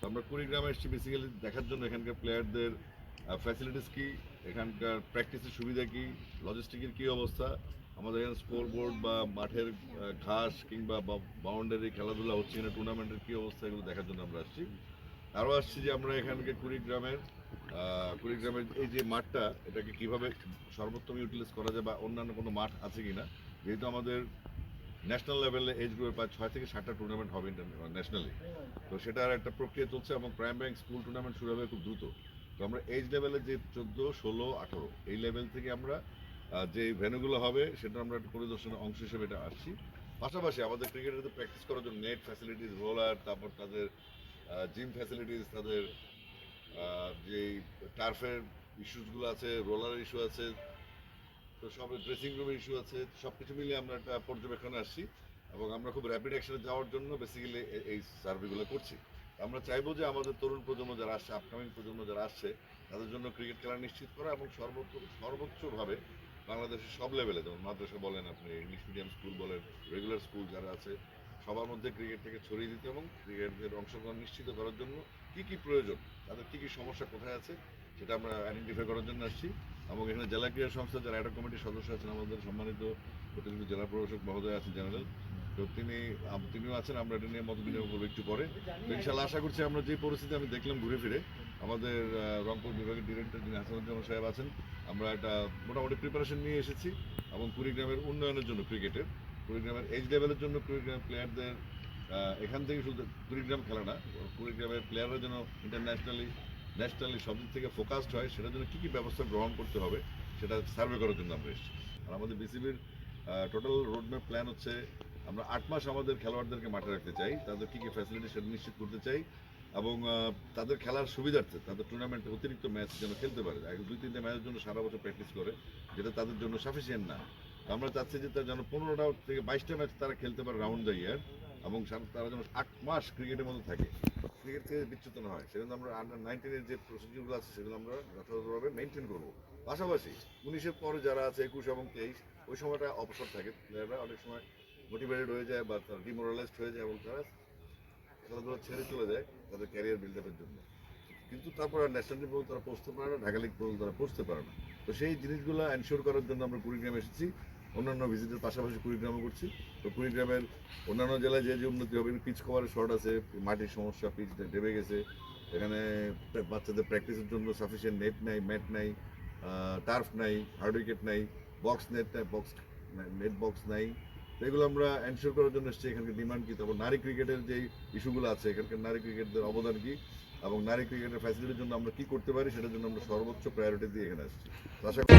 আমরা কুড়িগ্রামে এসেছি বেসিক্যালি দেখার জন্য এখানকার প্লেয়ারদের ফ্যাসিলিটিস কি, এখানকার প্র্যাকটিসের সুবিধা কি, লজিস্টিকের কি অবস্থা, আমাদের এখানে স্কোর বোর্ড বা মাঠের ঘাস কিংবা বাউন্ডারি খেলাধুলা হচ্ছে কিনা, টুর্নামেন্টের কি অবস্থা, এগুলো দেখার জন্য আমরা আসছি। আরও আসছি যে আমরা এখানকে কুড়িগ্রামের এই যে মাঠটা, এটাকে কিভাবে সর্বোত্তম ইউটিলাইজ করা যায় বা অন্যান্য কোনো মাঠ আছে কিনা, যেহেতু আমাদের ন্যাশনাল লেভেলে এজ গ্রুপে প্রায় 6 থেকে 7টা টুর্নামেন্ট হবে ন্যাশনালি, তো সেটার একটা প্রক্রিয়া চলছে এবং প্রাইম ব্যাংক স্কুল টুর্নামেন্ট শুরু হবে খুব দ্রুত। তো আমরা এজ লেভেলে যে 14, 16, 18 এই লেভেল থেকে আমরা যে ভেন্যুগুলো হবে সেটা আমরা একটা পরিদর্শনের অংশ হিসেবে এটা আসছি। পাশাপাশি আমাদের ক্রিকেটারদের প্র্যাকটিস করার জন্য নেট ফ্যাসিলিটিস, রোলার, তারপর তাদের জিম ফ্যাসিলিটিস, তাদের যে টার্ফের ইস্যুসগুলো আছে, রোলারের ইস্যু আছে, তো সব ড্রেসিং রুমের ইস্যু আছে, সব কিছু মিলিয়ে আমরা একটা পর্যবেক্ষণে আসছি এবং আমরা খুব র্যাপিড অ্যাকশনে যাওয়ার জন্য বেসিক্যালি এই সার্ভেগুলো করছি। আমরা চাইবো যে আমাদের তরুণ প্রজন্ম যারা আসছে, আপকামিং প্রজন্ম যারা আসছে, তাদের জন্য ক্রিকেট খেলা নিশ্চিত করা এবং সর্বোচ্চভাবে বাংলাদেশের সব লেভেলে, যেমন মাদ্রাসা বলেন, আপনি ইংলিশ মিডিয়াম স্কুল বলেন, রেগুলার স্কুল যারা আছে, সবার মধ্যে ক্রিকেটটাকে ছড়িয়ে দিতে এবং ক্রিকেটের অংশগ্রহণ নিশ্চিত করার জন্য কী কী প্রয়োজন, তাদের কী কী সমস্যা কোথায় আছে সেটা আমরা আইডেন্টিফাই করার জন্য আসছি। এবং এখানে জেলা ক্রীড়া সংস্থার যারা অ্যাডক কমিটির সদস্য আছেন, আমাদের সম্মানিত প্রতিনিধি জেলা প্রশাসক মহোদয় আছেন জেনারেল, তো তিনিও আছেন। আমরা এটা নিয়ে মত বিনিময় করবো একটু পরে। তো ইনশাল্লাহ আশা করছি আমরা যে পরিস্থিতি আমি দেখলাম ঘুরে ফিরে, আমাদের রংপুর বিভাগের ডিরেক্টর যিনি হাসানুজ্জামান সাহেব আছেন, আমরা একটা মোটামুটি প্রিপারেশন নিয়ে এসেছি এবং কুড়িগ্রামের উন্নয়নের জন্য, কুড়িগ্রামের এজ লেভেলের জন্য কুড়িগ্রাম প্লেয়ারদের এখান থেকে শুধু কুড়িগ্রাম খেলা না, কুড়িগ্রামের প্লেয়াররা যেন ন্যাশনালি সব দিক থেকে ফোকাসড হয়, সেটার জন্য কী কী ব্যবস্থা গ্রহণ করতে হবে সেটা সার্ভে করার জন্য আমরা এসেছি। আর আমাদের বিসিবির টোটাল রোডম্যাপ প্ল্যান হচ্ছে আমরা 8 মাস আমাদের খেলোয়াড়দেরকে মাঠে রাখতে চাই, তাদের কী কী ফ্যাসিলিটি সেটা নিশ্চিত করতে চাই এবং তাদের খেলার সুবিধার্থে তাদের টুর্নামেন্টে অতিরিক্ত ম্যাচ যেন খেলতে পারে। 2-3টে ম্যাচের জন্য সারা বছর প্র্যাকটিস করে, যেটা তাদের জন্য সাফিসিয়েন্ট না। আমরা চাচ্ছি যে তারা যেন 15টা থেকে 22টা ম্যাচ তারা খেলতে পারে রাউন্ড দ্য ইয়ার এবং তারা যেন 8 মাস ক্রিকেটের মধ্যে থাকে, ক্রিকেট থেকে বিচ্যুত না হয়। সেজন্য আমরা আন্ডার-19-এর যে প্রসিডিউরগুলো আছে সেগুলো আমরা যথাযথভাবে মেনটেন করবো। পাশাপাশি 19-এর পরে যারা আছে 21 এবং 23, ওই সময়টা অবসর থাকে, প্লেয়াররা অনেক সময় মোটিভেটেড হয়ে যায় বা তারা ডিমোরালাইজড হয়ে যায় এবং তারা খেলাধুলা ছেড়ে চলে যায় তাদের ক্যারিয়ার বিল্ড আপের জন্য। কিন্তু তারপর আর ন্যাশনাল টিম পর্যন্ত তারা পৌঁছতে পারে না, ঢাকা লিগ পর্যন্ত তারা পৌঁছতে পারে না। তো সেই জিনিসগুলো এনশিওর করার জন্য আমরা কুড়িগ্রামে এসেছি, অন্যান্য ভিজিটের পাশাপাশি কুড়িগ্রামও করছি। তো কুড়িগ্রামের অন্যান্য জেলায় যে উন্নতি হবে, পিচ কভারের শর্ট আছে, মাটির সমস্যা, পিচ ডেবে গেছে, এখানে বাচ্চাদের প্র্যাকটিসের জন্য সাফিসিয়েন্ট নেট নাই, ম্যাট নাই, টার্ফ নাই, হার্ড উইকেট নাই, বক্স নেট বক্স নাই। তো এগুলো আমরা এনশিওর করার জন্য এসেছি। এখানকার ডিমান্ড কী, তারপর নারী ক্রিকেটের যে ইস্যুগুলো আছে, এখানকার নারী ক্রিকেটদের অবদান কী এবং নারী ক্রিকেটের ফ্যাসিলিটির জন্য আমরা কী করতে পারি, সেটার জন্য আমরা সর্বোচ্চ প্রায়োরিটি দিয়ে এখানে আসছি। আশা করি